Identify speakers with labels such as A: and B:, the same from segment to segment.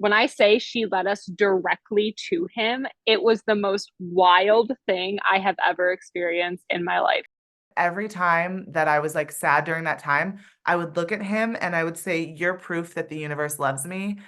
A: When I say she led us directly to him, it was the most wild thing I have ever experienced in my life.
B: Every time that I was like sad during that time, I would look at him and I would say, "You're proof that the universe loves me."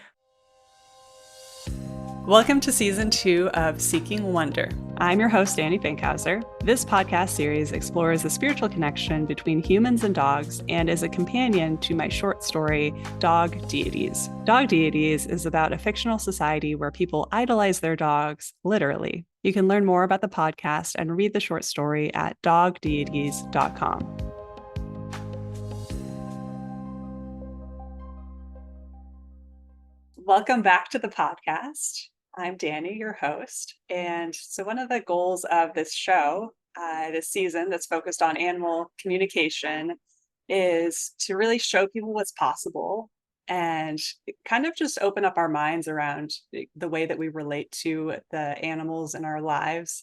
C: Welcome to season 2 of Seeking Wonder. I'm your host, Annie Binkhauser. This podcast series explores the spiritual connection between humans and dogs and is a companion to my short story, Dog Deities. Dog Deities is about a fictional society where people idolize their dogs, literally. You can learn more about the podcast and read the short story at dogdeities.com. Welcome back to the podcast. I'm Danny, your host. And so one of the goals of this show, this season that's focused on animal communication, is to really show people what's possible and kind of just open up our minds around the way that we relate to the animals in our lives.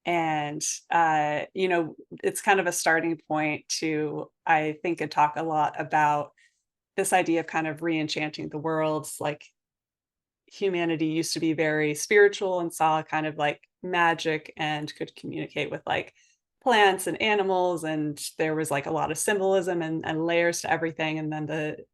C: And, it's kind of a starting point to, I think, and talk a lot about this idea of kind of re-enchanting the world. Like, humanity used to be very spiritual and saw kind of like magic and could communicate with like plants and animals, and there was like a lot of symbolism and layers to everything. And then the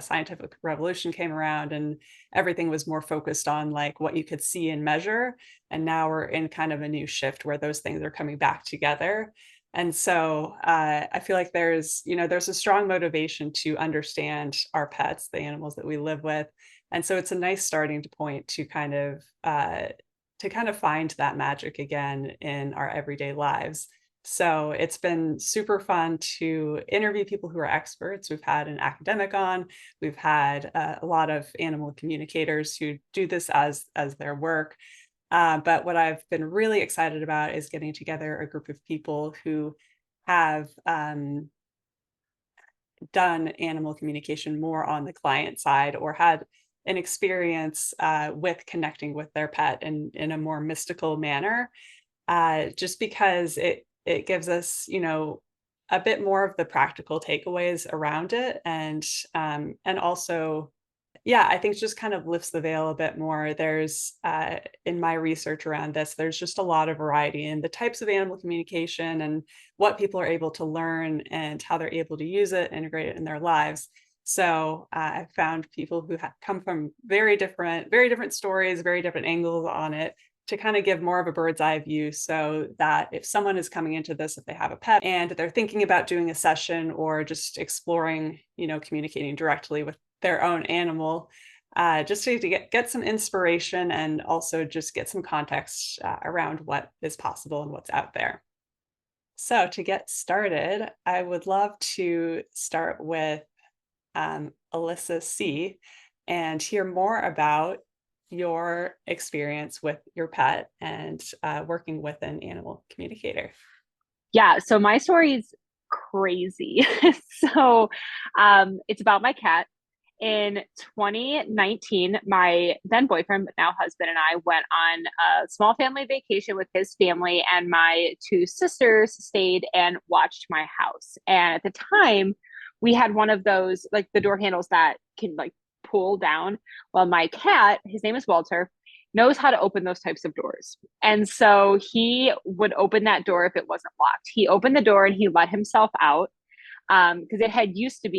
C: scientific revolution came around and everything was more focused on like what you could see and measure, and now we're in kind of a new shift where those things are coming back together. And so I feel like there's a strong motivation to understand our pets, the animals that we live with. And so it's a nice starting point to kind of find that magic again in our everyday lives. So it's been super fun to interview people who are experts. We've had an academic on, we've had a lot of animal communicators who do this as their work. But what I've been really excited about is getting together a group of people who have done animal communication more on the client side, or had an experience with connecting with their pet in a more mystical manner, just because it gives us, a bit more of the practical takeaways around it, and also, yeah, I think it just kind of lifts the veil a bit more. There's in my research around this, there's just a lot of variety in the types of animal communication and what people are able to learn and how they're able to use it, integrate it in their lives. So I've found people who come from very different stories, very different angles on it, to kind of give more of a bird's eye view, so that if someone is coming into this, if they have a pet and they're thinking about doing a session or just exploring, communicating directly with their own animal, just to get some inspiration and also just get some context around what is possible and what's out there. So to get started, I would love to start with Alyssa C, and hear more about your experience with your pet and working with an animal communicator.
A: Yeah, so my story is crazy. So it's about my cat. In 2019, my then boyfriend, but now husband, and I went on a small family vacation with his family, and my two sisters stayed and watched my house. And at the time, we had one of those, like the door handles that can like pull down. Well, my cat, his name is Walter, knows how to open those types of doors. And so he would open that door if it wasn't locked. He opened the door and he let himself out, because he used to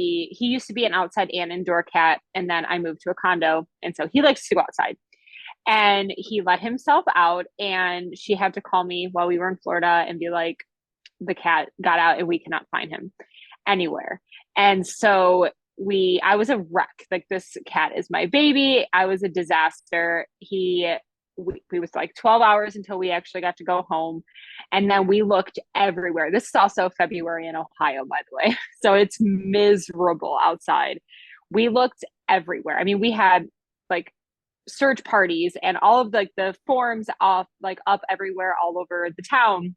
A: be an outside and indoor cat, and then I moved to a condo, and so he likes to go outside. And he let himself out, and she had to call me while we were in Florida and be like, the cat got out and we cannot find him anywhere. And so I was a wreck. Like, this cat is my baby. I was a disaster. We was like 12 hours until we actually got to go home. And then we looked everywhere. This is also February in Ohio, by the way. So it's miserable outside. We looked everywhere. I mean, we had like search parties and all of like the forums off, like up everywhere all over the town.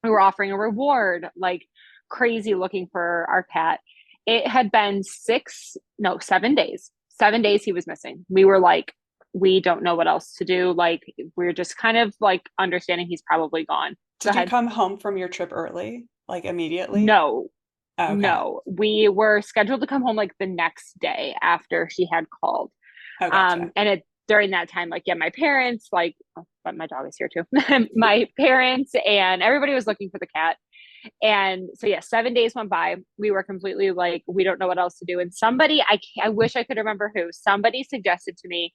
A: We were offering a reward, like crazy, looking for our cat. It had been 7 days. 7 days he was missing. We were like, we don't know what else to do. Like, we're just kind of like understanding he's probably gone. Go
C: Did you
A: ahead.
C: come home from your trip early, like immediately?
A: No,
C: Oh, okay.
A: no. We were scheduled to come home like the next day after she had called.
C: Oh, gotcha.
A: And during that time, like, yeah, my parents, like, oh, but my dog is here too. My parents and everybody was looking for the cat. And so, yeah, 7 days went by. We were completely like, we don't know what else to do. And somebody, I wish I could remember who, somebody suggested to me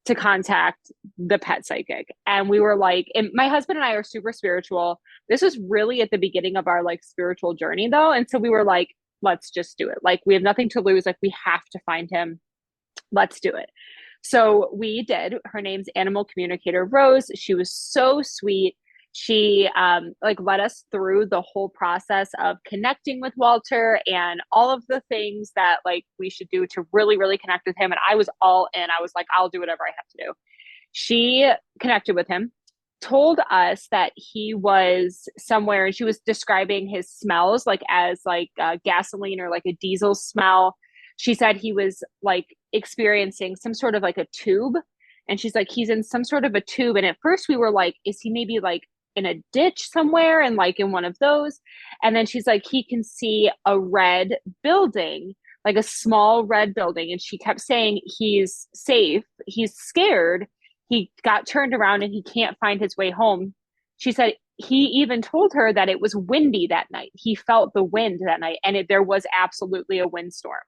A: to contact the pet psychic. And we were like, and my husband and I are super spiritual. This was really at the beginning of our like spiritual journey though. And so we were like, let's just do it. Like, we have nothing to lose. Like, we have to find him. Let's do it. So we did. Her name's Animal Communicator Rose. She was so sweet. She like led us through the whole process of connecting with Walter and all of the things that like we should do to really, really connect with him. And I was all in. I was like, I'll do whatever I have to do. She connected with him, told us that he was somewhere, and she was describing his smells like as like gasoline or like a diesel smell. She said he was like experiencing some sort of like a tube, and she's like, he's in some sort of a tube. And at first we were like, is he maybe like in a ditch somewhere and like in one of those? And then she's like, he can see a red building, like a small red building. And she kept saying he's safe, he's scared, he got turned around and he can't find his way home. She said he even told her that it was windy that night. He felt the wind that night, and there was absolutely a windstorm.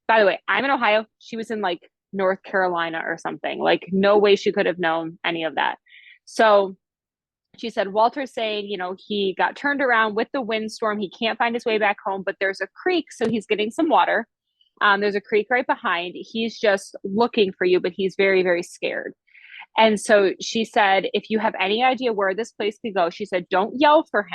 A: By the way, I'm in Ohio. She was in like North Carolina or something. Like, no way she could have known any of that. So she said, Walter's saying, you know, he got turned around with the windstorm. He can't find his way back home, but there's a creek. So he's getting some water. There's a creek right behind. He's just looking for you, but he's very, very scared. And so she said, if you have any idea where this place could go, she said, don't yell for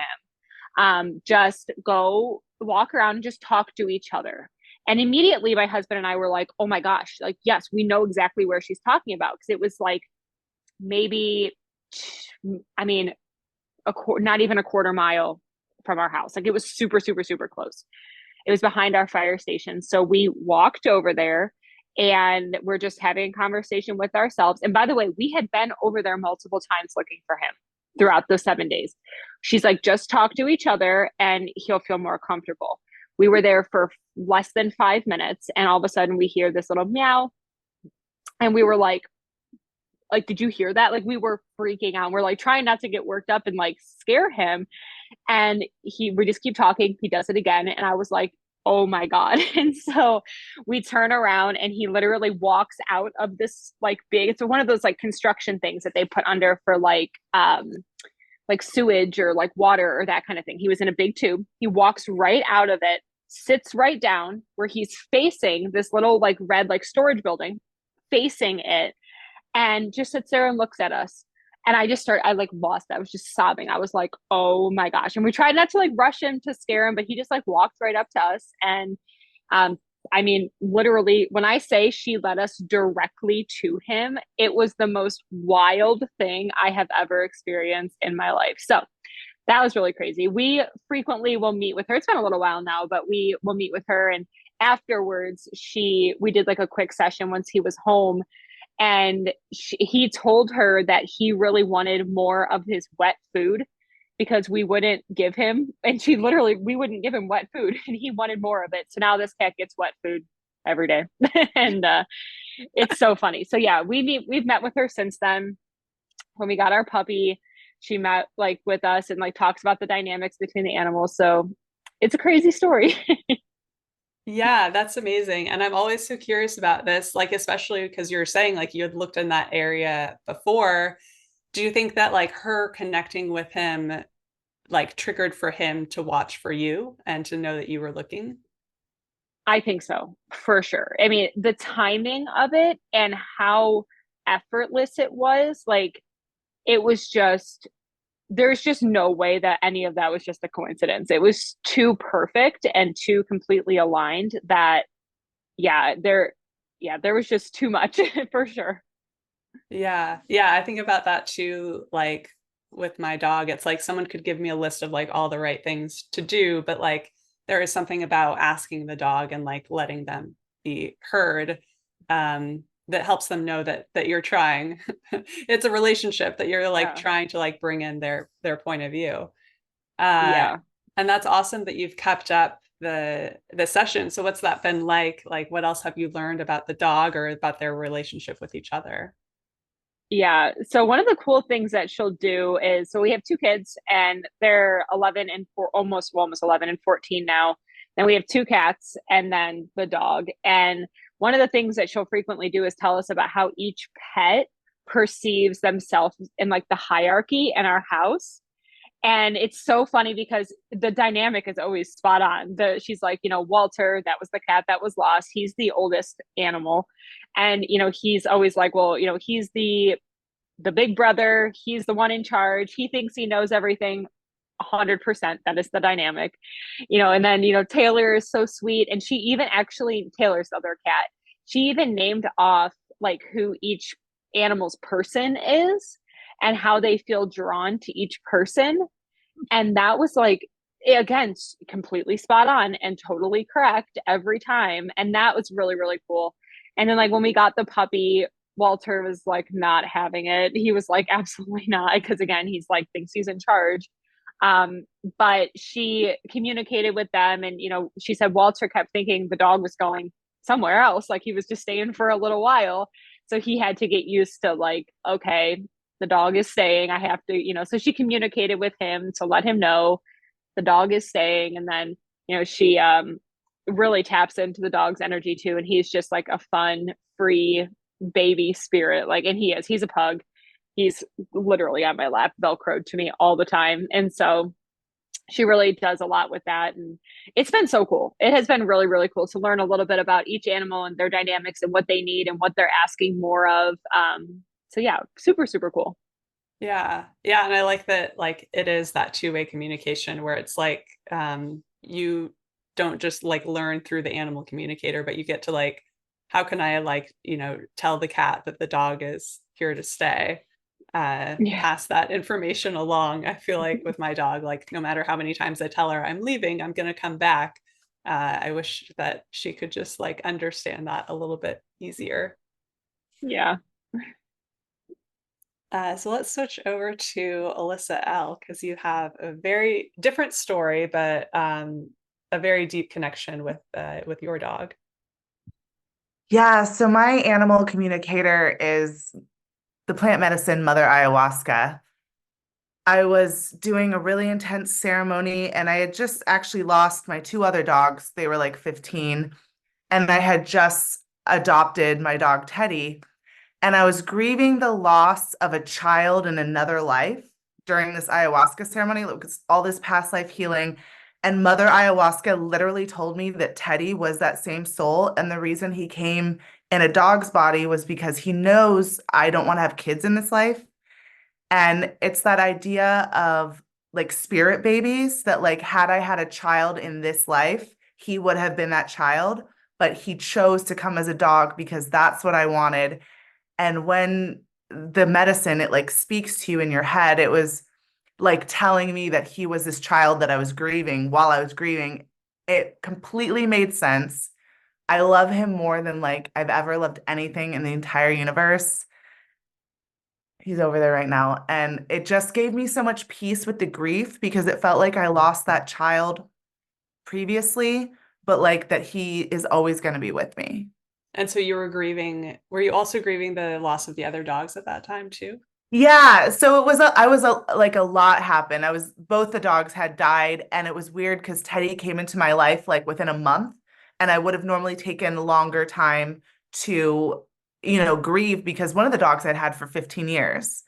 A: him. Just go walk around and just talk to each other. And immediately my husband and I were like, oh my gosh, like, yes, we know exactly where she's talking about. Cause it was like, maybe, I mean, not even a quarter mile from our house. Like, it was super, super, super close. It was behind our fire station. So we walked over there and we're just having a conversation with ourselves. And by the way, we had been over there multiple times looking for him throughout the 7 days. She's like, just talk to each other and he'll feel more comfortable. We were there for less than 5 minutes, and all of a sudden we hear this little meow. And we were like, did you hear that? Like, we were freaking out. We're like trying not to get worked up and like scare him. And we just keep talking. He does it again. And I was like, oh my God. And so we turn around and he literally walks out of this like big, it's one of those like construction things that they put under for like sewage or like water or that kind of thing. He was in a big tube. He walks right out of it, sits right down where he's facing this little like red like storage building, facing it, and just sits there and looks at us. And I like lost it. I was just sobbing. I was like, oh my gosh. And we tried not to like rush him to scare him, but he just like walked right up to us. And I mean, literally, when I say she led us directly to him, it was the most wild thing I have ever experienced in my life. So that was really crazy. We frequently will meet with her. It's been a little while now, but we will meet with her. And afterwards, we did like a quick session once he was home. And he told her that he really wanted more of his wet food because we wouldn't give him, and we wouldn't give him wet food, and he wanted more of it. So now this cat gets wet food every day. And it's so funny. So yeah, we've met with her since then. When we got our puppy, she met like with us and like talks about the dynamics between the animals. So it's a crazy story.
C: Yeah, that's amazing. And I'm always so curious about this, like, especially because you were saying like you had looked in that area before. Do you think that like her connecting with him like triggered for him to watch for you and to know that you were looking?
A: I think so, for sure. I mean, the timing of it and how effortless it was, like, it was just, there's just no way that any of that was just a coincidence. It was too perfect and too completely aligned that, yeah, there was just too much for sure.
C: Yeah. Yeah. I think about that too. Like with my dog, it's like someone could give me a list of like all the right things to do, but like there is something about asking the dog and like letting them be heard, that helps them know that you're trying. It's a relationship that you're like
A: Yeah.
C: trying to like bring in their point of view. Uh,
A: Yeah.
C: and that's awesome that you've kept up the session. So what's that been like? Like what else have you learned about the dog or about their relationship with each other?
A: Yeah. So one of the cool things that she'll do is, so we have two kids and they're 11 and four, almost 11 and 14 now. Then we have two cats and then the dog. And one of the things that she'll frequently do is tell us about how each pet perceives themselves in like the hierarchy in our house. And it's so funny because the dynamic is always spot on. She's like, Walter, that was the cat that was lost. He's the oldest animal. And, he's always like, well, he's the big brother. He's the one in charge. He thinks he knows everything. 100%. That is the dynamic, and then, Taylor is so sweet. And she even actually, Taylor's the other cat, she even named off like who each animal's person is and how they feel drawn to each person. And that was like, again, completely spot on and totally correct every time. And that was really, really cool. And then, like, when we got the puppy, Walter was like not having it. He was like, absolutely not. Because again, he's like, thinks he's in charge. But she communicated with them. And, she said Walter kept thinking the dog was going somewhere else. Like he was just staying for a little while. So he had to get used to like, okay, the dog is staying. I have to, so she communicated with him to let him know the dog is staying. And then, she really taps into the dog's energy too. And he's just like a fun, free baby spirit. Like, and he's a pug. He's literally on my lap, Velcroed to me all the time. And so she really does a lot with that. And it's been so cool. It has been really, really cool to learn a little bit about each animal and their dynamics and what they need and what they're asking more of. So yeah, super, super cool.
C: Yeah. Yeah. And I like that, like, it is that two-way communication where it's like, you don't just like learn through the animal communicator, but you get to like, how can I like, tell the cat that the dog is here to stay,
A: Yeah.
C: pass that information along. I feel like with my dog, like no matter how many times I tell her I'm leaving, I'm going to come back. I wish that she could just like understand that a little bit easier.
A: Yeah.
C: So let's switch over to Alyssa L, because you have a very different story, but a very deep connection with your dog.
B: Yeah, so my animal communicator is the plant medicine Mother Ayahuasca. I was doing a really intense ceremony and I had just actually lost my two other dogs. They were like 15, and I had just adopted my dog Teddy. And I was grieving the loss of a child in another life during this ayahuasca ceremony, because all this past life healing. And Mother Ayahuasca literally told me that Teddy was that same soul. And the reason he came in a dog's body was because he knows I don't want to have kids in this life. And it's that idea of like spirit babies that, like, had I had a child in this life, he would have been that child, but he chose to come as a dog because that's what I wanted. And when the medicine, it like speaks to you in your head, it was like telling me that he was this child that I was grieving while I was grieving. It completely made sense. I love him more than like I've ever loved anything in the entire universe. He's over there right now. And it just gave me so much peace with the grief because it felt like I lost that child previously, but like that he is always going to be with me.
C: And so were you also grieving the loss of the other dogs at that time too?
B: Yeah, so like a lot happened. Both the dogs had died, and it was weird because Teddy came into my life like within a month, and I would have normally taken a longer time to, grieve because one of the dogs I'd had for 15 years.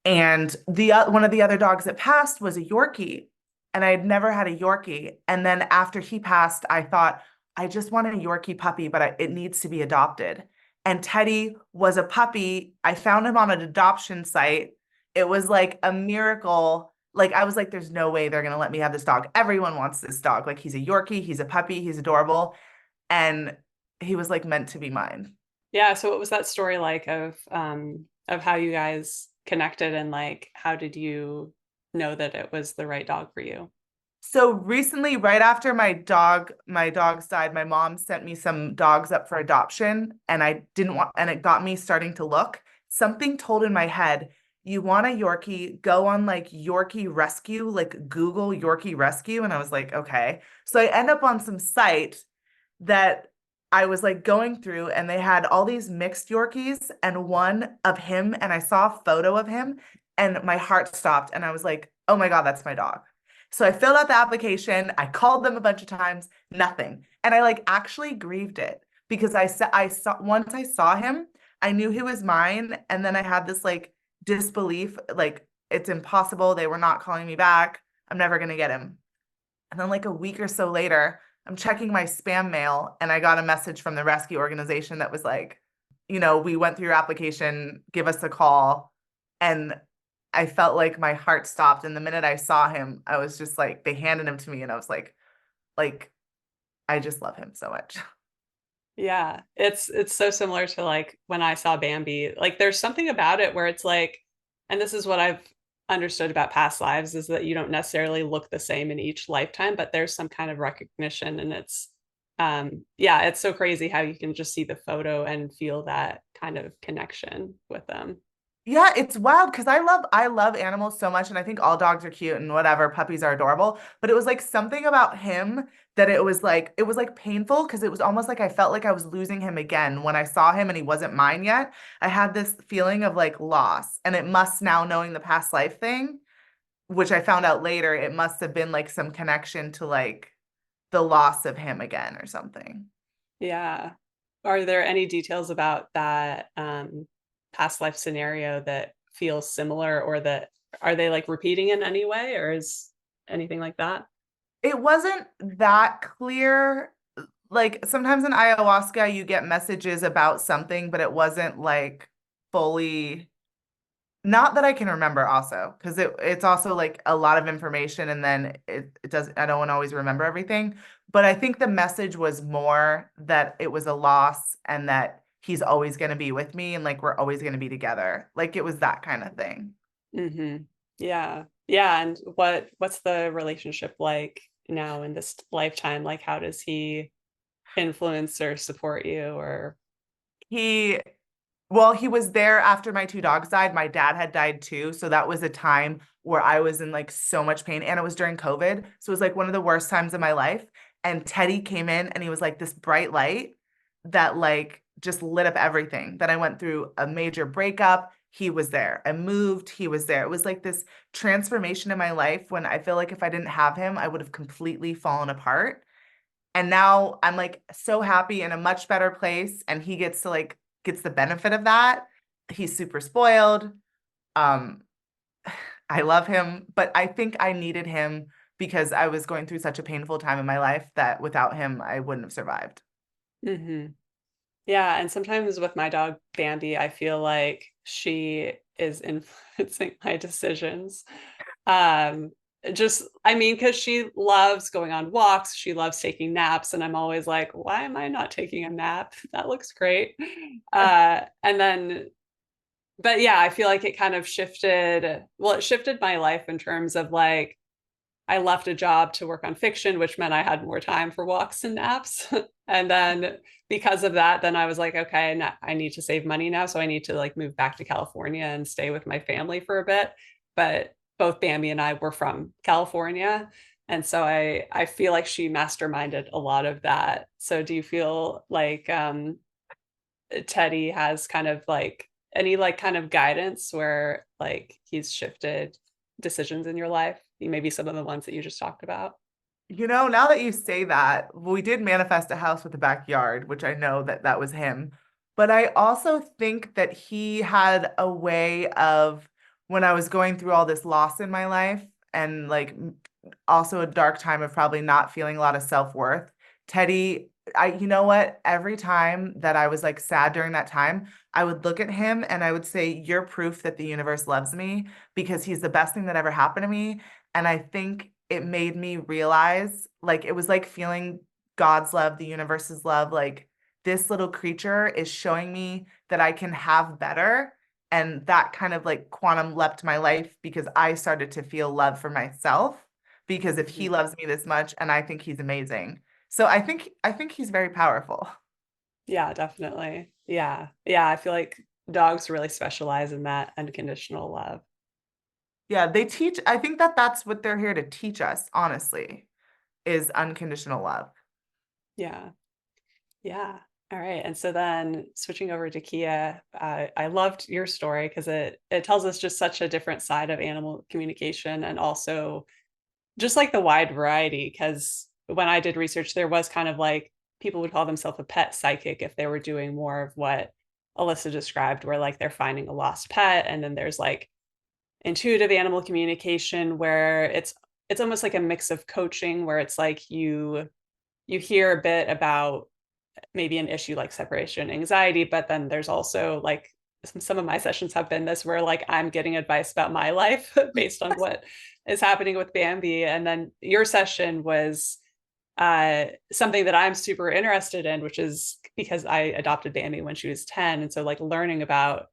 B: And one of the other dogs that passed was a Yorkie, and I had never had a Yorkie. And then after he passed, I thought, I just want a Yorkie puppy, but it needs to be adopted. And Teddy was a puppy. I found him on an adoption site. It was like a miracle. Like, I was like, there's no way they're gonna let me have this dog. Everyone wants this dog. Like, he's a Yorkie, he's a puppy, he's adorable. And he was like meant to be mine.
C: Yeah. So what was that story like of how you guys connected, and like how did you know that it was the right dog for you?
B: So recently, right after my dogs died, my mom sent me some dogs up for adoption, and I didn't want, and it got me starting to look. Something told in my head, you want a Yorkie, go on like Yorkie Rescue, like Google Yorkie Rescue. And I was like, okay. So I end up on some site that I was like going through and they had all these mixed Yorkies and one of him, and I saw a photo of him and my heart stopped and I was like, oh my God, that's my dog. So I filled out the application. I called them a bunch of times, nothing. And I like actually grieved it because I saw once I saw him, I knew he was mine. And then I had this like disbelief, like it's impossible. They were not calling me back. I'm never gonna get him. And then like a week or so later, I'm checking my spam mail and I got a message from the rescue organization that was like, we went through your application, give us a call. And I felt like my heart stopped. And the minute I saw him, I was just like, they handed him to me and I was like, I just love him so much.
C: Yeah, it's so similar to like when I saw Bambi. Like there's something about it where it's like, and this is what I've understood about past lives is that you don't necessarily look the same in each lifetime, but there's some kind of recognition and it's yeah, it's so crazy how you can just see the photo and feel that kind of connection with them.
B: Yeah, it's wild because I love animals so much and I think all dogs are cute and whatever, puppies are adorable, but it was like something about him that it was like painful because it was almost like I felt like I was losing him again when I saw him and he wasn't mine yet. I had this feeling of like loss and it must now knowing the past life thing, which I found out later, it must have been like some connection to like the loss of him again or something.
C: Yeah. Are there any details about that past life scenario that feels similar or that are they like repeating in any way or is anything like that?
B: It wasn't that clear. Like sometimes in ayahuasca, you get messages about something, but it wasn't like fully, not that I can remember also, because it's also like a lot of information and then it does, I don't always remember everything. But I think the message was more that it was a loss and that he's always going to be with me and like we're always going to be together. Like it was that kind of thing.
C: Mm-hmm. Yeah. Yeah. And what's the relationship like now in this lifetime? Like how does he influence or support you or
B: He Well, he was there after my two dogs died. My dad had died too. So that was a time where I was in like so much pain. And it was during COVID. So it was like one of the worst times of my life. And Teddy came in and he was like this bright light that like just lit up everything. That I went through a major breakup. He was there. I moved. He was there. It was like this transformation in my life when I feel like if I didn't have him, I would have completely fallen apart. And now I'm like so happy in a much better place and he gets the benefit of that. He's super spoiled. Um I love him, but I think I needed him because I was going through such a painful time in my life that without him I wouldn't have survived.
C: mm-hmm. Yeah, and sometimes with my dog Bambi, I feel like she is influencing my decisions. Um, just I mean, because she loves going on walks, she loves taking naps, and I'm always like, why am I not taking a nap? That looks great. And then, but yeah, I feel like it kind of shifted, well, it shifted my life in terms of like I left a job to work on fiction, which meant I had more time for walks and naps. And then because of that, then I was like, okay, I need to save money now. So I need to like move back to California and stay with my family for a bit. But both Bambi and I were from California. And so I feel like she masterminded a lot of that. So do you feel like Teddy has kind of like any like kind of guidance where like he's shifted decisions in your life? Maybe some of the ones that you just talked about.
B: Now that you say that, we did manifest a house with a backyard, which I know that that was him. But I also think that he had a way of when I was going through all this loss in my life and like also a dark time of probably not feeling a lot of self-worth. Teddy, you know what? Every time that I was like sad during that time, I would look at him and I would say, "You're proof that the universe loves me because he's the best thing that ever happened to me." And I think it made me realize like it was like feeling God's love, the universe's love, like this little creature is showing me that I can have better. And that kind of like quantum leapt my life because I started to feel love for myself because if he
C: Mhm.
B: loves me this much and I think he's amazing. So I think he's very powerful.
C: Yeah, definitely. Yeah. Yeah. I feel like dogs really specialize in that unconditional love.
B: Yeah, they teach, I think that that's what they're here to teach us, honestly, is unconditional love.
C: Yeah. Yeah. All right. And so then switching over to Kia, I loved your story because it tells us just such a different side of animal communication, and also just like the wide variety. Because when I did research, there was kind of like people would call themselves a pet psychic if they were doing more of what Alyssa described, where like they're finding a lost pet, and then there's like intuitive animal communication where it's almost like a mix of coaching, where it's like you hear a bit about maybe an issue like separation anxiety, but then there's also like some of my sessions have been this, where like I'm getting advice about my life based on what is happening with Bambi. And then your session was something that I'm super interested in, which is because I adopted Bambi when she was 10. And so like learning about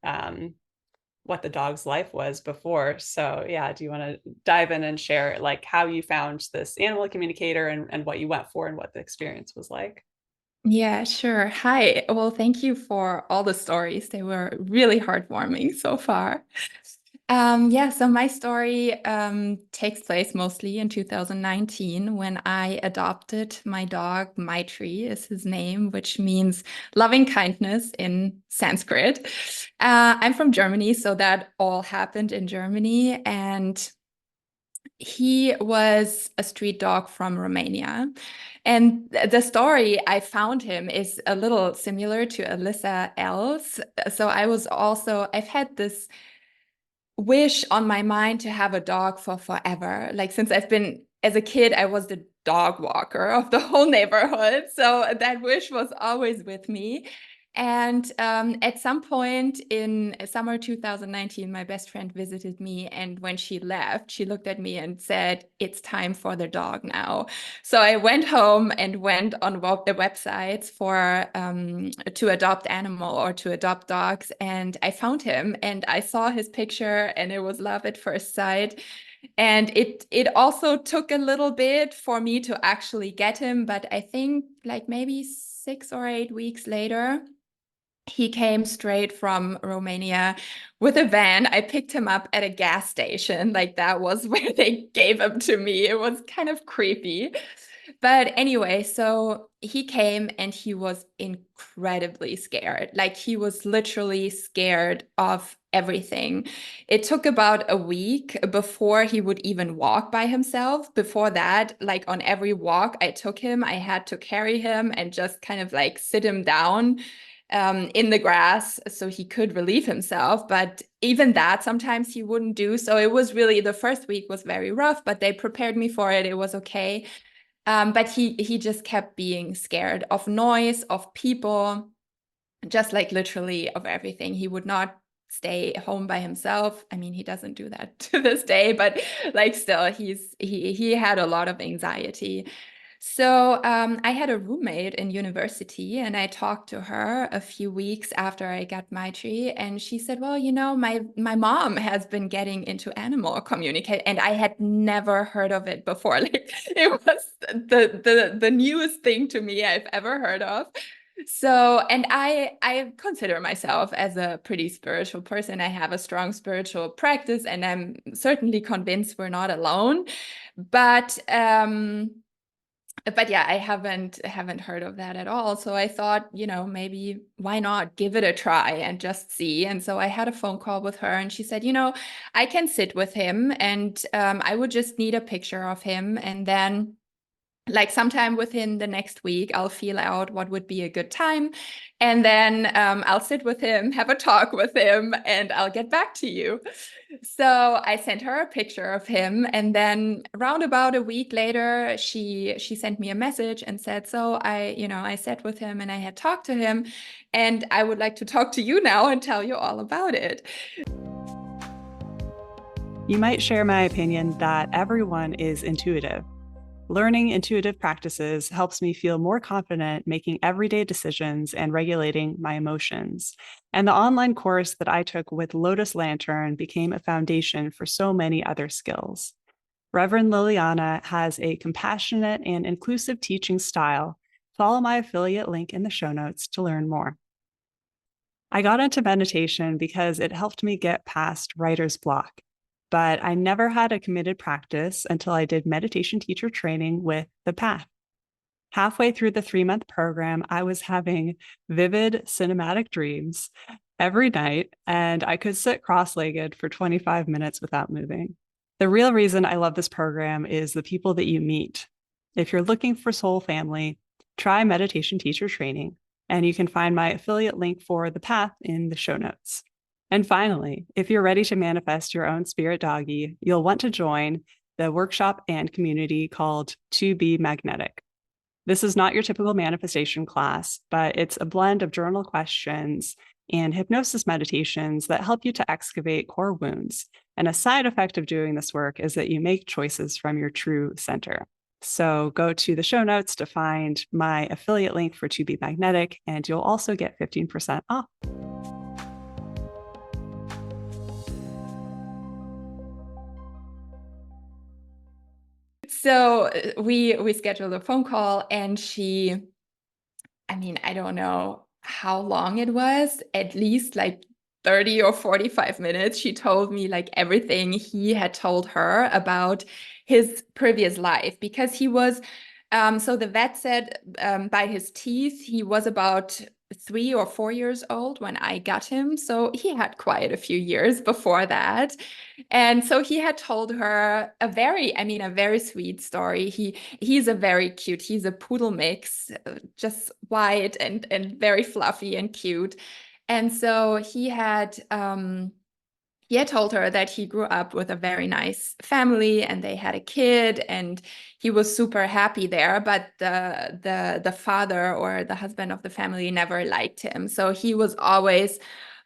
C: what the dog's life was before. So yeah, do you want to dive in and share like how you found this animal communicator, and what you went for and what the experience was like?
D: Yeah, sure. Hi. Well, thank you for all the stories. They were really heartwarming so far. Yeah, so my story takes place mostly in 2019 when I adopted my dog. Maitri is his name, which means loving kindness in Sanskrit. I'm from Germany, so that all happened in Germany. And he was a street dog from Romania. And the story I found him is a little similar to Alyssa L's. So I've had this wish on my mind to have a dog for forever. Like since I've been as a kid, I was the dog walker of the whole neighborhood. So that wish was always with me. And at some point in summer 2019, my best friend visited me. And when she left, she looked at me and said, "It's time for the dog now." So I went home and went on the websites for to adopt animal or to adopt dogs. And I found him and I saw his picture, and it was love at first sight. And it also took a little bit for me to actually get him, but I think like maybe 6 or 8 weeks later, he came straight from Romania with a van. I picked him up at a gas station. Like that was where they gave him to me. It was kind of creepy. But anyway, so he came and he was incredibly scared. Like he was literally scared of everything. It took about a week before he would even walk by himself. Before that, like on every walk I took him, I had to carry him and just kind of like sit him down in the grass so he could relieve himself. But even that, sometimes he wouldn't do. So it was really, the first week was very rough, but they prepared me for it. It was okay. But he just kept being scared of noise, of people, just like literally of everything. He would not stay home by himself. I mean, he doesn't do that to this day, but like still, he had a lot of anxiety. So I had a roommate in university, and I talked to her a few weeks after I got my tree, and she said, "Well, you know, my mom has been getting into animal communicate," and I had never heard of it before. Like it was the newest thing to me I've ever heard of. So, and I consider myself as a pretty spiritual person. I have a strong spiritual practice, and I'm certainly convinced we're not alone. But yeah, I haven't heard of that at all. So I thought, you know, maybe why not give it a try and just see. And so I had a phone call with her, and she said, you know, I can sit with him, and I would just need a picture of him, and then like sometime within the next week, I'll feel out what would be a good time. And then I'll sit with him, have a talk with him, and I'll get back to you. So I sent her a picture of him. And then around about a week later, she sent me a message and said, so I sat with him and I had talked to him. And I would like to talk to you now and tell you all about it.
C: You might share my opinion that everyone is intuitive. Learning intuitive practices helps me feel more confident making everyday decisions and regulating my emotions. And the online course that I took with Lotus Lantern became a foundation for so many other skills. Reverend Liliana has a compassionate and inclusive teaching style. Follow my affiliate link in the show notes to learn more. I got into meditation because it helped me get past writer's block. But I never had a committed practice until I did meditation teacher training with The Path. Halfway through the 3-month program, I was having vivid cinematic dreams every night, and I could sit cross-legged for 25 minutes without moving. The real reason I love this program is the people that you meet. If you're looking for soul family, try meditation teacher training, and you can find my affiliate link for the path in the show notes. And finally, if you're ready to manifest your own spirit doggy, you'll want to join the workshop and community called To Be Magnetic. This is not your typical manifestation class, but it's a blend of journal questions and hypnosis meditations that help you to excavate core wounds. And a side effect of doing this work is that you make choices from your true center. So go to the show notes to find my affiliate link for To Be Magnetic, and you'll also get 15% off.
D: So we scheduled a phone call, and I don't know how long it was, at least like 30 or 45 minutes. She told me like everything he had told her about his previous life, because he was, so the vet said by his teeth, he was about 3 or 4 years old when I got him. So he had quite a few years before that. And so he had told her a very sweet story. He's a very cute, he's a poodle mix, just white and very fluffy and cute. And so he had told her that he grew up with a very nice family and they had a kid and he was super happy there, but the father or the husband of the family never liked him. So he was always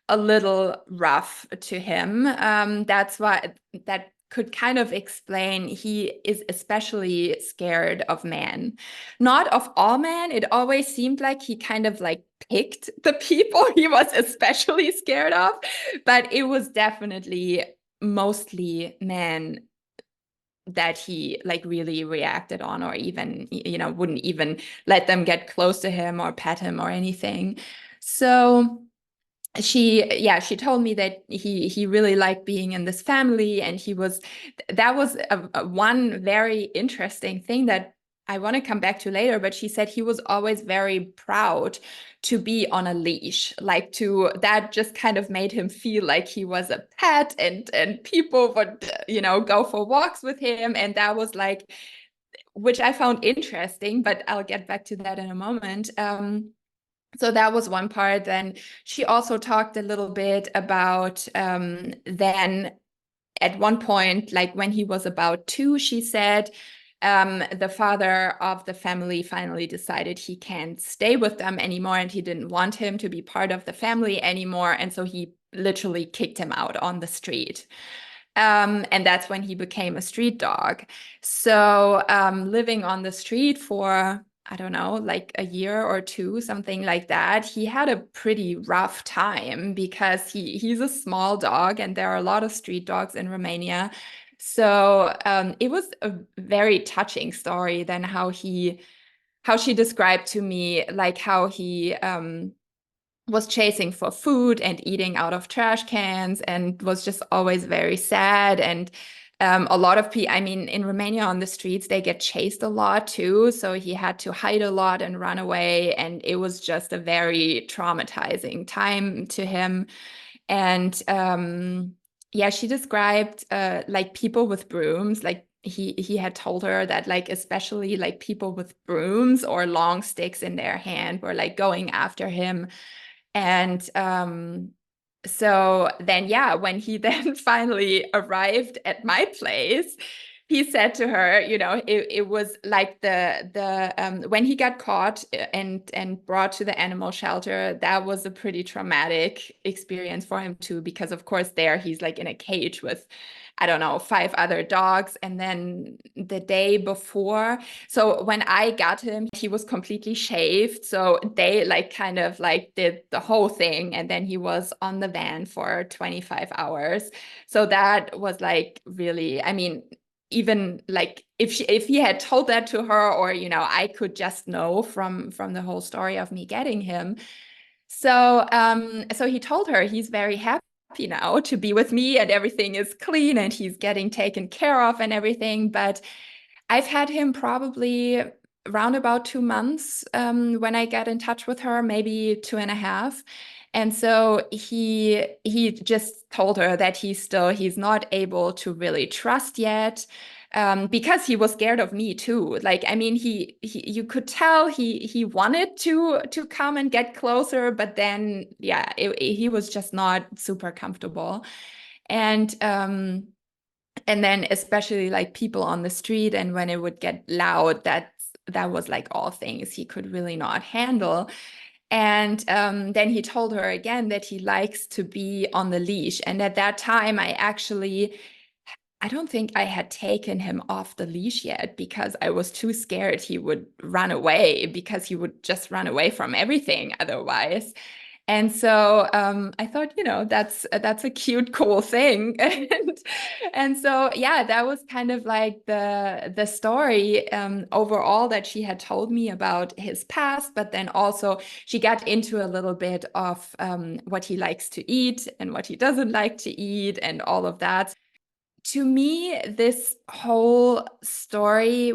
D: a little rough to him. That's why that could kind of explain he is especially scared of men. Not of all men. It always seemed like he kind of like picked the people he was especially scared of, but it was definitely mostly men that he like really reacted on, or even, wouldn't even let them get close to him or pet him or anything. So she told me that he really liked being in this family, and that was a one very interesting thing that I want to come back to later, but she said he was always very proud to be on a leash, that just kind of made him feel like he was a pet, and people would go for walks with him, and that was like, which I found interesting, but I'll get back to that in a moment. So that was one part. Then she also talked a little bit about then at one point, like when he was about 2, she said the father of the family finally decided he can't stay with them anymore, and he didn't want him to be part of the family anymore. And so he literally kicked him out on the street. And that's when he became a street dog. So living on the street for, I don't know, like a year or 2, something like that, he had a pretty rough time because he's a small dog and there are a lot of street dogs in Romania. So it was a very touching story then how she described to me like how he was chasing for food and eating out of trash cans and was just always very sad. And a lot of people, in Romania on the streets, they get chased a lot too. So he had to hide a lot and run away. And it was just a very traumatizing time to him. And she described like people with brooms, like he had told her that like especially like people with brooms or long sticks in their hand were like going after him. And so then, when he then finally arrived at my place, he said to her, it was like when he got caught and brought to the animal shelter, that was a pretty traumatic experience for him too, because of course there he's like in a cage with, I don't know, 5 other dogs. And then the day before, so when I got him, he was completely shaved. So they like kind of like did the whole thing. And then he was on the van for 25 hours. So that was like really, even like if he had told that to her, or, I could just know from the whole story of me getting him. So so he told her he's very happy now to be with me and everything is clean and he's getting taken care of and everything. But I've had him probably around about 2 months when I got in touch with her, maybe 2.5. And so he just told her that he's not able to really trust yet. Because he was scared of me too. Like, I mean, you could tell he wanted to come and get closer, but then, yeah, he was just not super comfortable. And then especially like people on the street, and when it would get loud, that was like all things he could really not handle. And then he told her again that he likes to be on the leash. And at that time, I don't think I had taken him off the leash yet, because I was too scared he would run away, because he would just run away from everything otherwise. And so I thought, that's a cute, cool thing. And so, yeah, that was kind of like the story overall that she had told me about his past. But then also she got into a little bit of what he likes to eat and what he doesn't like to eat and all of that. To me, this whole story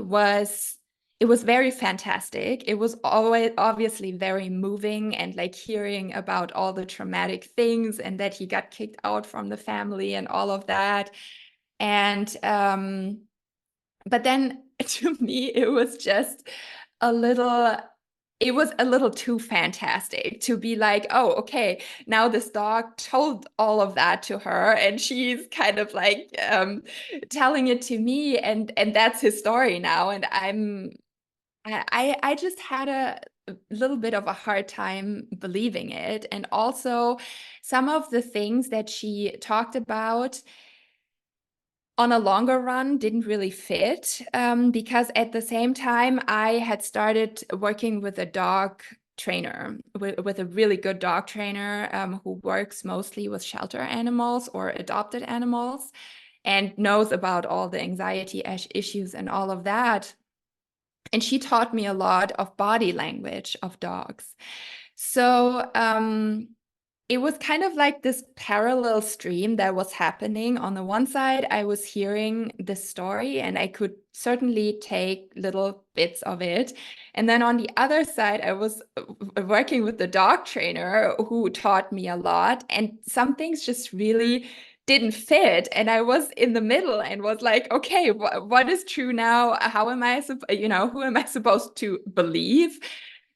D: it was very fantastic. It was always obviously very moving, and like hearing about all the traumatic things and that he got kicked out from the family and all of that. And but then to me, a little it was a little too fantastic to be like, oh, okay, now this dog told all of that to her, and she's kind of like telling it to me, and that's his story now. And I just had a little bit of a hard time believing it. And also some of the things that she talked about on a longer run didn't really fit, because at the same time I had started working with a dog trainer, with a really good dog trainer who works mostly with shelter animals or adopted animals, and knows about all the anxiety issues and all of that. And she taught me a lot of body language of dogs. So it was kind of like this parallel stream that was happening. On the one side, I was hearing this story, and I could certainly take little bits of it. And then on the other side, I was working with the dog trainer who taught me a lot, and some things just really didn't fit. And I was in the middle and was like, okay, what is true now? How am I, who am I supposed to believe?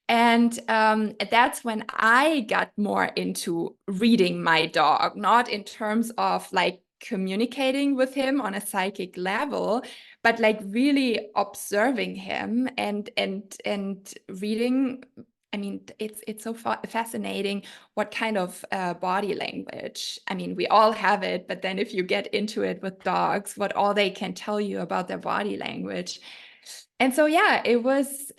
D: And that's when I got more into reading my dog, not in terms of like communicating with him on a psychic level, but like really observing him and reading. I mean, it's so fascinating what kind of body language. I mean, we all have it, but then if you get into it with dogs, what all they can tell you about their body language. And so, yeah, it was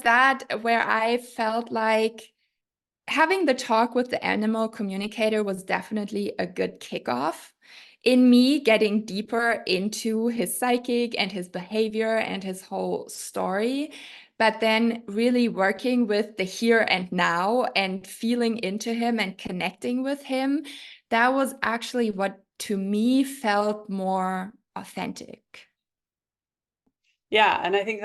D: that where I felt like having the talk with the animal communicator was definitely a good kickoff in me getting deeper into his psychic and his behavior and his whole story. But then really working with the here and now and feeling into him and connecting with him, that was actually what to me felt more authentic.
C: Yeah, and I think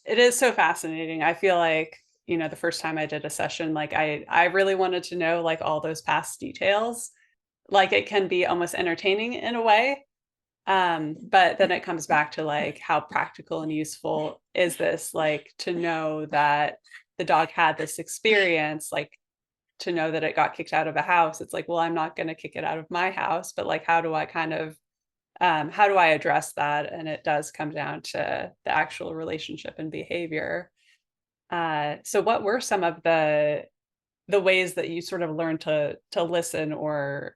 C: it is so fascinating. I feel like, the first time I did a session, like I really wanted to know like all those past details. Like it can be almost entertaining in a way. But then it comes back to like how practical and useful is this, like to know that the dog had this experience, like to know that it got kicked out of a house. It's like, well, I'm not going to kick it out of my house, but like, how do I address that? And it does come down to the actual relationship and behavior. So what were some of the ways that you sort of learned to listen or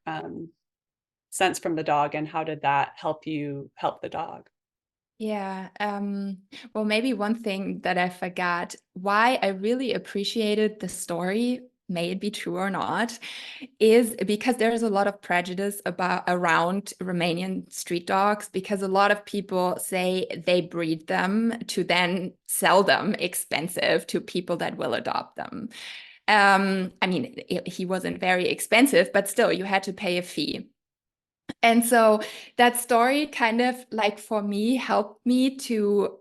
C: sense from the dog, and how did that help you help the dog?
D: Yeah. Well, maybe one thing that I forgot, why I really appreciated the story, may it be true or not, is because there's a lot of prejudice around Romanian street dogs, because a lot of people say they breed them to then sell them expensive to people that will adopt them. I mean, he wasn't very expensive, but still, you had to pay a fee. And so that story kind of like for me helped me to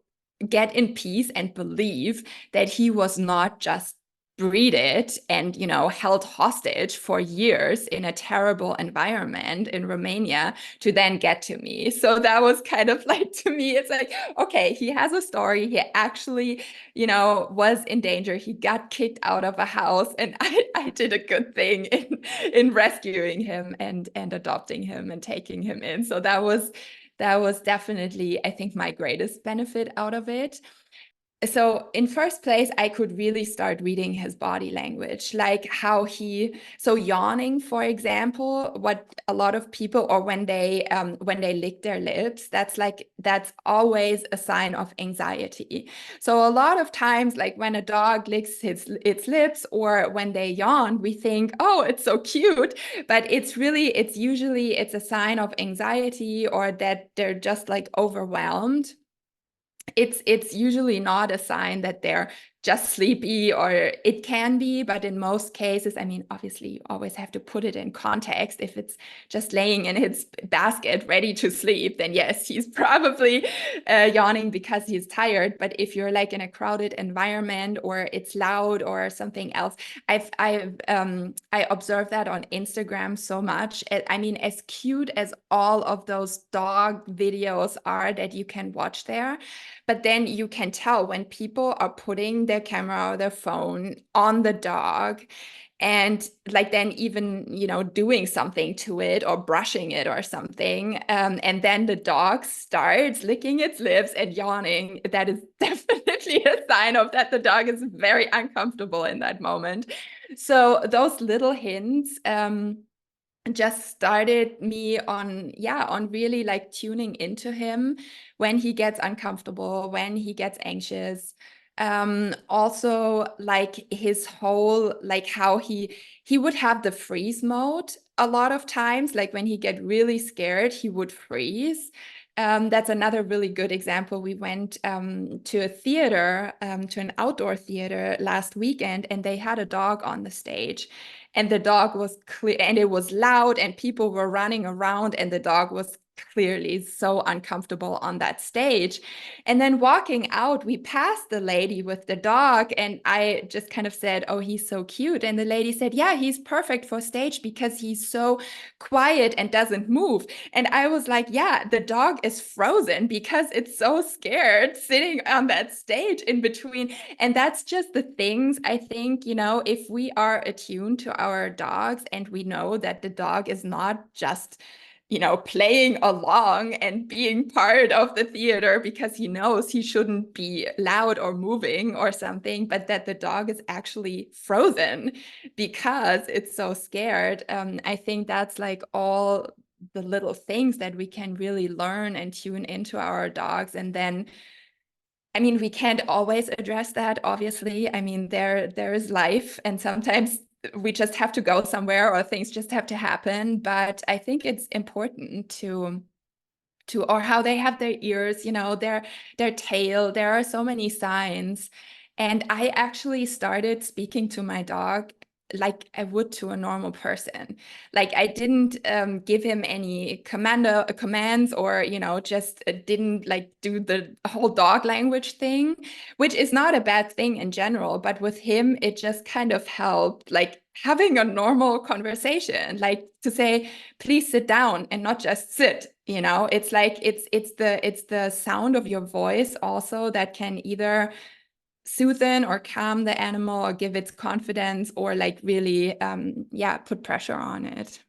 D: get in peace and believe that he was not just breeded and, you know, held hostage for years in a terrible environment in Romania to then get to me. So that was kind of like, to me, it's like, okay, he has a story. He actually, you know, was in danger. He got kicked out of a house, and I did a good thing in rescuing him and adopting him and taking him in. So that was definitely, I think, my greatest benefit out of it. So in first place, I could really start reading his body language, like how so yawning, for example, what a lot of people, or when they lick their lips, that's always a sign of anxiety. So a lot of times, like when a dog licks its lips or when they yawn, we think, oh, it's so cute, but it's usually a sign of anxiety, or that they're just like overwhelmed. It's usually not a sign that they're just sleepy, or it can be, but in most cases, I mean, obviously you always have to put it in context. If it's just laying in its basket ready to sleep, then yes, he's probably yawning because he's tired. But if you're like in a crowded environment, or it's loud or something else, I observed that on Instagram so much. I mean, as cute as all of those dog videos are that you can watch there, but then you can tell when people are putting their camera or their phone on the dog, and like then even, you know, doing something to it or brushing it or something, and then the dog starts licking its lips and yawning, that is definitely a sign of that the dog is very uncomfortable in that moment. So those little hints just started me on really like tuning into him when he gets uncomfortable, when he gets anxious. Also like his whole, like how he would have the freeze mode a lot of times, like when he get really scared, he would freeze. That's another really good example. We went to a theater, to an outdoor theater last weekend, and they had a dog on the stage. And the dog was clear, and it was loud, and people were running around, and the dog was clearly so uncomfortable on that stage. And then walking out, we passed the lady with the dog, and I just kind of said, oh, he's so cute. And the lady said, yeah, he's perfect for stage because he's so quiet and doesn't move. And I was like, yeah, the dog is frozen because it's so scared sitting on that stage in between. And that's just the things, I think, you know, if we are attuned to our dogs and we know that the dog is not just, you know, playing along and being part of the theater because he knows he shouldn't be loud or moving or something, but that the dog is actually frozen because it's so scared. I think that's like all the little things that we can really learn and tune into our dogs. And then, I mean, we can't always address that, obviously. I mean, there is life, and sometimes we just have to go somewhere, or things just have to happen. But I think it's important to or how they have their ears, you know, their tail. There are so many signs. And I actually started speaking to my dog like I would to a normal person. Like I didn't give him any commands, or, you know, just didn't like do the whole dog language thing, which is not a bad thing in general. But with him, it just kind of helped, like having a normal conversation, like to say, please sit down, and not just sit. You know, it's like it's the sound of your voice also that can either soothe or calm the animal, or give it confidence, or like really put pressure on it.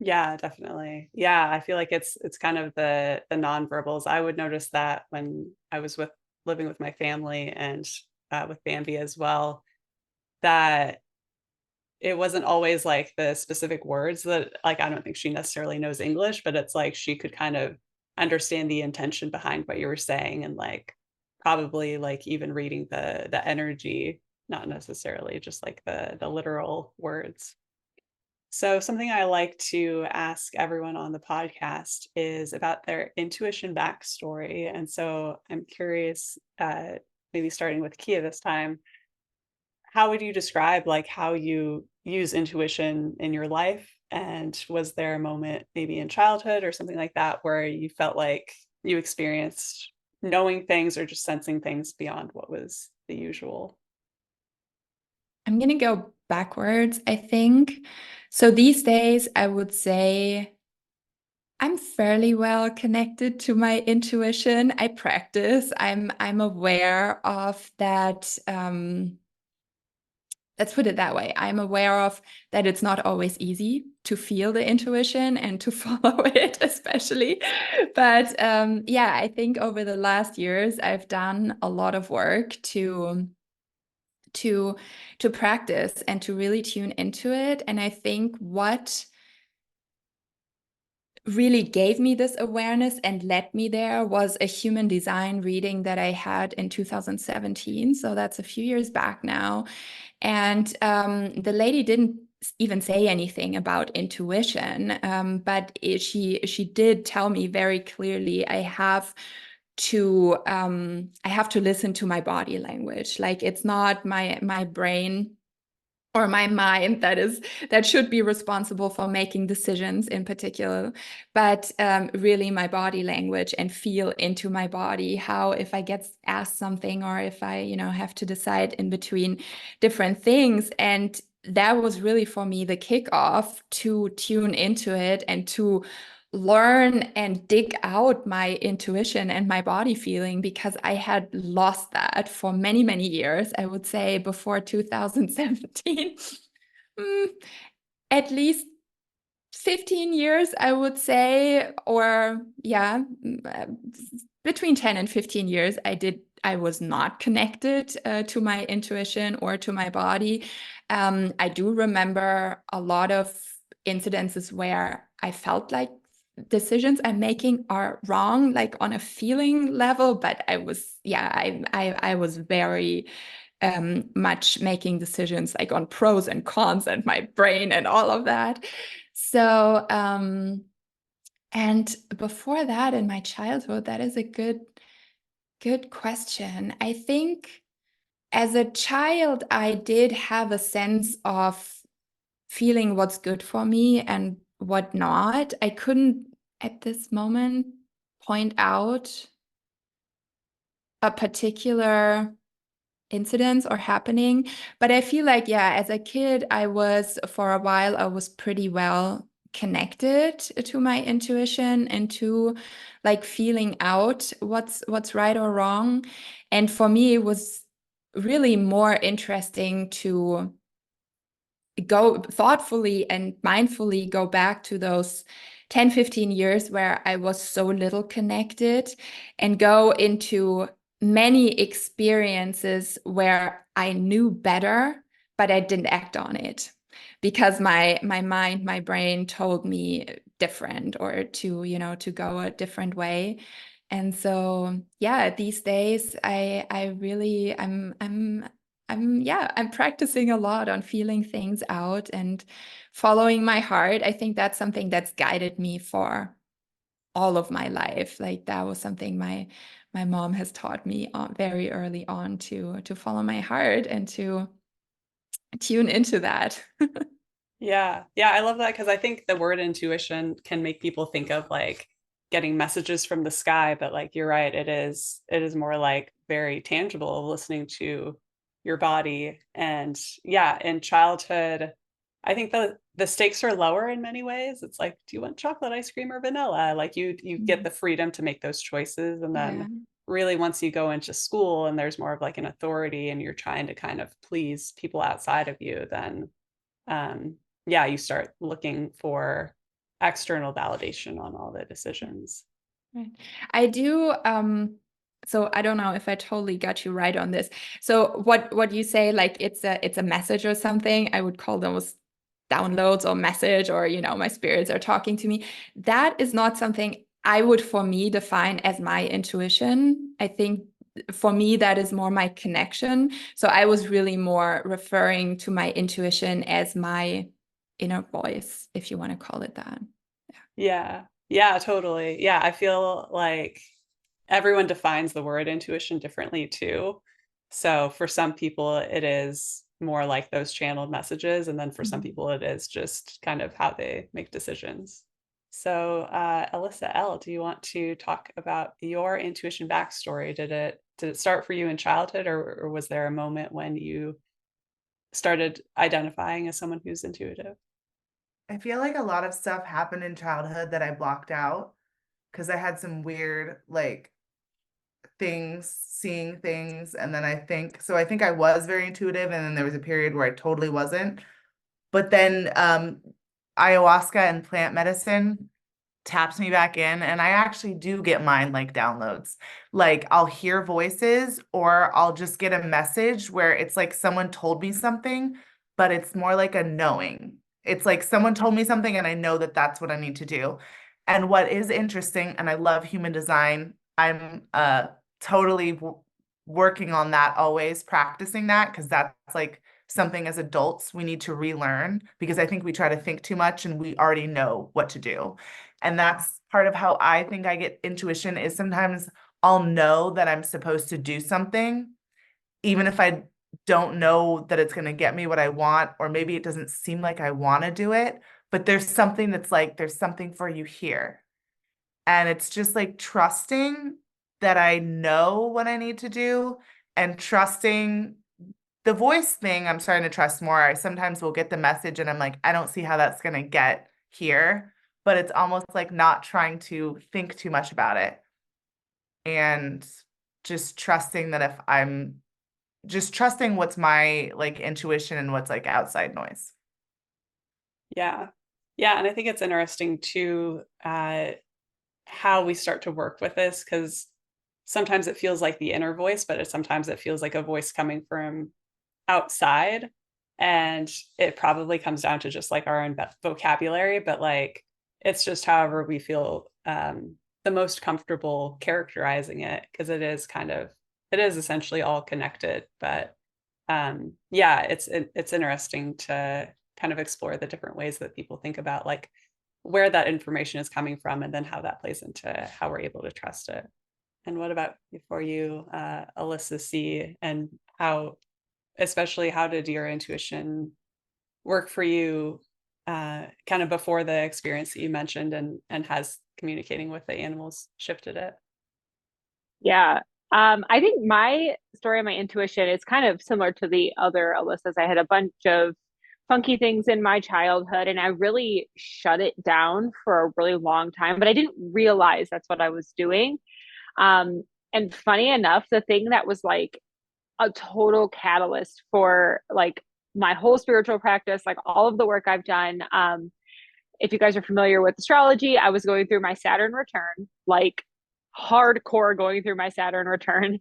C: Yeah, definitely. Yeah, I feel like it's kind of the nonverbals. I would notice that when I was living with my family, and with Bambi as well, that it wasn't always like the specific words that, like, I don't think she necessarily knows English, but it's like she could kind of understand the intention behind what you were saying, and like probably like even reading the energy, not necessarily just like the literal words. So something I like to ask everyone on the podcast is about their intuition backstory. And so I'm curious, maybe starting with Kia this time, how would you describe like how you use intuition in your life? And was there a moment maybe in childhood or something like that where you felt like you experienced knowing things or just sensing things beyond what was the usual?
D: I'm going to go backwards, I think. So these days, I would say I'm fairly well connected to my intuition. I practice. I'm aware of that. Let's put it that way. I'm aware of that it's not always easy to feel the intuition and to follow it, especially. But yeah, I think over the last years, I've done a lot of work to practice and to really tune into it. And I think what really gave me this awareness and led me there was a human design reading that I had in 2017. So that's a few years back now. And the lady didn't even say anything about intuition, but she did tell me very clearly I have to listen to my body language. Like it's not my brain or my mind that should be responsible for making decisions in particular, but really my body language, and feel into my body, how if I get asked something or if I have to decide in between different things. And that was really for me the kickoff to tune into it and to learn and dig out my intuition and my body feeling, because I had lost that for many, many years. I would say before 2017, at least 15 years, I would say, or yeah, between 10 and 15 years, I was not connected to my intuition or to my body. I do remember a lot of incidences where I felt like decisions I'm making are wrong, like on a feeling level, but I was very much making decisions like on pros and cons and my brain and all of that. So, and before that, in my childhood, that is a good question. I think as a child, I did have a sense of feeling what's good for me and what not. I couldn't at this moment point out a particular incidents or happening, but I feel like, yeah, as a kid, for a while I was pretty well connected to my intuition and to like feeling out what's right or wrong. And for me it was really more interesting to go thoughtfully and mindfully go back to those 10-15 years where I was so little connected, and go into many experiences where I knew better, but I didn't act on it because my mind, my brain told me different, or to go a different way. And so, yeah, these days I really I'm practicing a lot on feeling things out and following my heart. I think that's something that's guided me for all of my life. Like that was something my mom has taught me very early on to follow my heart and to tune into that.
C: Yeah. Yeah. I love that, because I think the word intuition can make people think of like getting messages from the sky, but like you're right, it is more like very tangible, listening to your body. And yeah, in childhood, I think the stakes are lower in many ways. It's like, do you want chocolate ice cream or vanilla? Like you get the freedom to make those choices. And
D: Yeah.
C: then really once you go into school and there's more of like an authority and you're trying to kind of please people outside of you, then yeah, you start looking for external validation on all the decisions.
D: Right. I do. So I don't know if I totally got you right on this. So what you say, like it's a message or something, I would call those downloads or message, or my spirits are talking to me. That is not something I would, for me, define as my intuition. I think for me that is more my connection. So I was really more referring to my intuition as my inner voice, if you want to call it that.
C: Yeah. Yeah, totally. Yeah, I feel like everyone defines the word intuition differently too. So for some people, it is more like those channeled messages. And then for some
D: Mhm.
C: people, it is just kind of how they make decisions. So, Alyssa L., do you want to talk about your intuition backstory? Did it start for you in childhood, or was there a moment when you started identifying as someone who's intuitive?
B: I feel like a lot of stuff happened in childhood that I blocked out because I had some weird like things, seeing things, and then I think I was very intuitive, and then there was a period where I totally wasn't. But then ayahuasca and plant medicine taps me back in, and I actually do get mind like downloads. Like I'll hear voices or I'll just get a message where it's like someone told me something, but it's more like a knowing. It's like someone told me something and I know that that's what I need to do. And what is interesting, and I love human design, I'm totally working on that, always practicing that, because that's like something as adults we need to relearn, because I think we try to think too much and we already know what to do. And that's part of how I think I get intuition, is sometimes I'll know that I'm supposed to do something, even if I don't know that it's going to get me what I want, or maybe it doesn't seem like I want to do it, but there's something that's like, there's something for you here. And it's just like trusting that I know what I need to do, and trusting the voice thing. I'm starting to trust more. I sometimes will get the message and I'm like, I don't see how that's going to get here, but it's almost like not trying to think too much about it, and just trusting that if I'm just trusting what's my like intuition and what's like outside noise.
C: Yeah. Yeah. And I think it's interesting too, how we start to work with this, because sometimes it feels like the inner voice, but sometimes it feels like a voice coming from outside. And it probably comes down to just like our own vocabulary, but like it's just however we feel the most comfortable characterizing it, because it is essentially all connected. But yeah, it's interesting to kind of explore the different ways that people think about like where that information is coming from, and then how that plays into how we're able to trust it. And what about for you, Alyssa C, and especially how did your intuition work for you, kind of before the experience that you mentioned, and has communicating with the animals shifted it?
A: Yeah. I think my story of my intuition is kind of similar to the other Alyssa's. I had a bunch of funky things in my childhood and I really shut it down for a really long time, but I didn't realize that's what I was doing. Um, and funny enough, the thing that was like a total catalyst for like my whole spiritual practice, like all of the work I've done. If you guys are familiar with astrology, I was going through my Saturn return, like hardcore going through my Saturn return.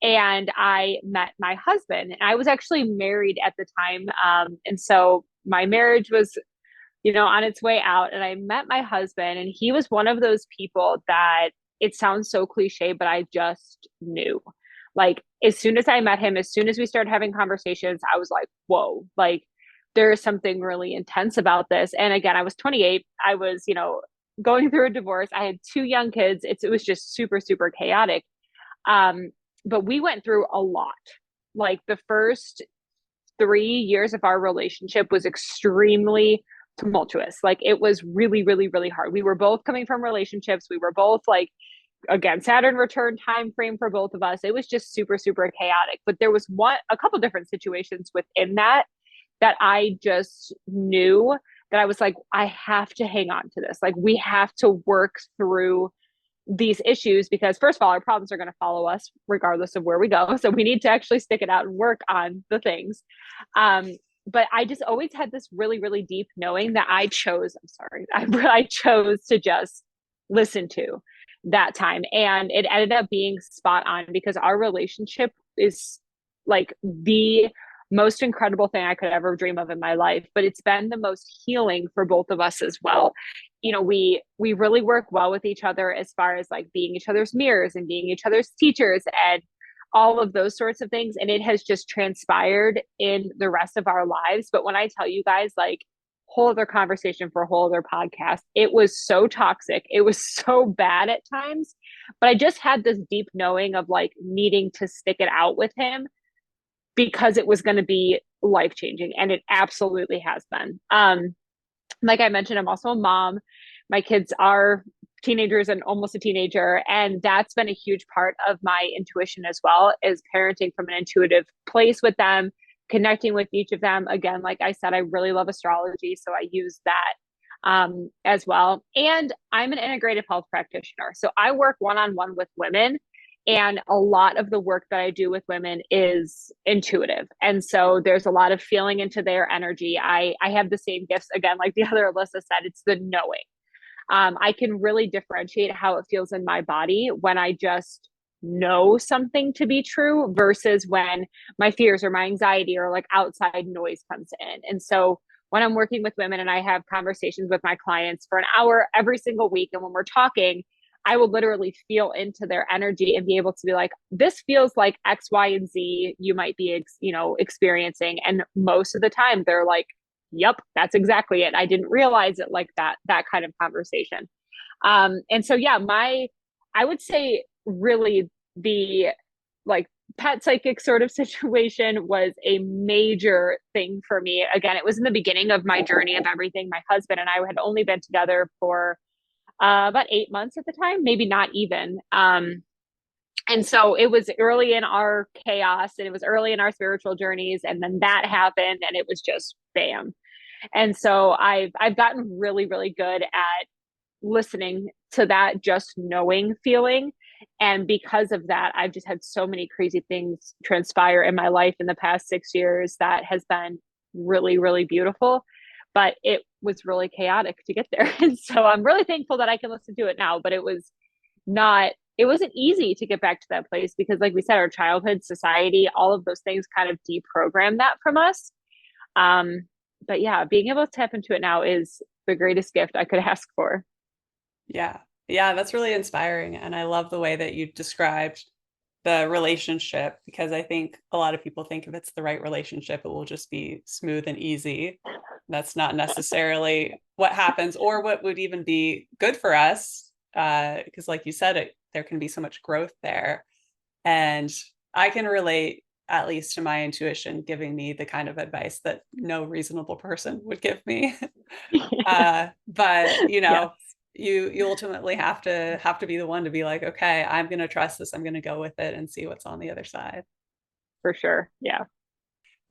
A: And I met my husband. And I was actually married at the time. And so my marriage was, on its way out. And I met my husband, and he was one of those people that, it sounds so cliche, but I just knew. Like, as soon as I met him, as soon as we started having conversations, I was like, whoa, like, there is something really intense about this. And again, I was 28. I was, going through a divorce. I had two young kids. It was just super, super chaotic. Um, but we went through a lot. Like the first 3 years of our relationship was extremely tumultuous. Like it was really, really, really hard. We were both coming from relationships. We were both like, again, Saturn return time frame for both of us. It was just super, super chaotic. But there was a couple different situations within that I just knew that I was like, I have to hang on to this. Like we have to work through these issues, because first of all, our problems are going to follow us regardless of where we go. So we need to actually stick it out and work on the things. But I just always had this really, really deep knowing that I chose to just listen to that time. And it ended up being spot on, because our relationship is like the most incredible thing I could ever dream of in my life, but it's been the most healing for both of us as well. We really work well with each other as far as like being each other's mirrors and being each other's teachers and all of those sorts of things. And it has just transpired in the rest of our lives. But when I tell you guys, like, whole other conversation for a whole other podcast, it was so toxic. It was so bad at times. But I just had this deep knowing of like needing to stick it out with him, because it was going to be life changing. And it absolutely has been. Like I mentioned, I'm also a mom. my kids are teenagers and almost a teenager. And that's been a huge part of my intuition as well, is parenting from an intuitive place with them, connecting with each of them. Again, like I said, I really love astrology, so I use that as well. And I'm an integrative health practitioner. So I work one-on-one with women. And a lot of the work that I do with women is intuitive. And so there's a lot of feeling into their energy. I have the same gifts, again, like the other Alyssa said, it's the knowing. I can really differentiate how it feels in my body when I just know something to be true versus when my fears or my anxiety or like outside noise comes in. And so when I'm working with women and I have conversations with my clients for an hour every single week, and when we're talking, I will literally feel into their energy and be able to be like, this feels like X, Y, and Z you might be, experiencing. And most of the time they're like, yep, that's exactly it. I didn't realize it like that kind of conversation. And so, yeah, I would say really the like pet psychic sort of situation was a major thing for me. Again, it was in the beginning of my journey of everything. My husband and I had only been together for about 8 months at the time, maybe not even. And so it was early in our chaos and it was early in our spiritual journeys. And then that happened and it was just bam. And so I've gotten really, really good at listening to that just knowing feeling. And because of that, I've just had so many crazy things transpire in my life in the past 6 years that has been really, really beautiful. But it was really chaotic to get there. And so I'm really thankful that I can listen to it now. But it wasn't easy to get back to that place because, like we said, our childhood, society, all of those things kind of deprogram that from us. But yeah, being able to tap into it now is the greatest gift I could ask for.
C: Yeah. Yeah, that's really inspiring. And I love the way that you described the relationship, because I think a lot of people think if it's the right relationship, it will just be smooth and easy. That's not necessarily what happens or what would even be good for us. Because like you said, there can be so much growth there. And I can relate at least to my intuition giving me the kind of advice that no reasonable person would give me. But
A: Yeah,
C: you ultimately have to be the one to be like, okay, I'm going to trust this. I'm going to go with it and see what's on the other side.
A: for sure. Yeah.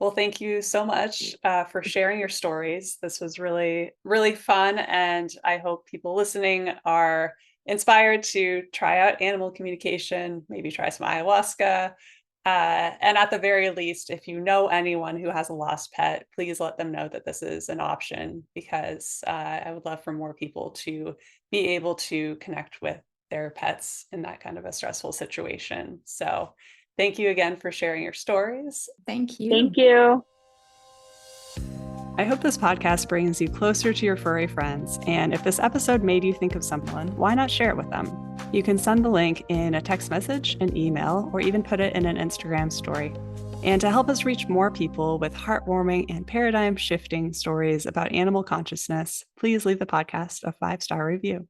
C: Well, thank you so much for sharing your stories. This was really, really fun. And I hope people listening are inspired to try out animal communication, maybe try some ayahuasca. And at the very least, if you know anyone who has a lost pet, please let them know that this is an option, because I would love for more people to be able to connect with their pets in that kind of a stressful situation. So thank you again for sharing your stories.
D: Thank you.
A: Thank you.
C: I hope this podcast brings you closer to your furry friends. And if this episode made you think of someone, why not share it with them? You can send the link in a text message, an email, or even put it in an Instagram story. And to help us reach more people with heartwarming and paradigm-shifting stories about animal consciousness, please leave the podcast a 5-star review.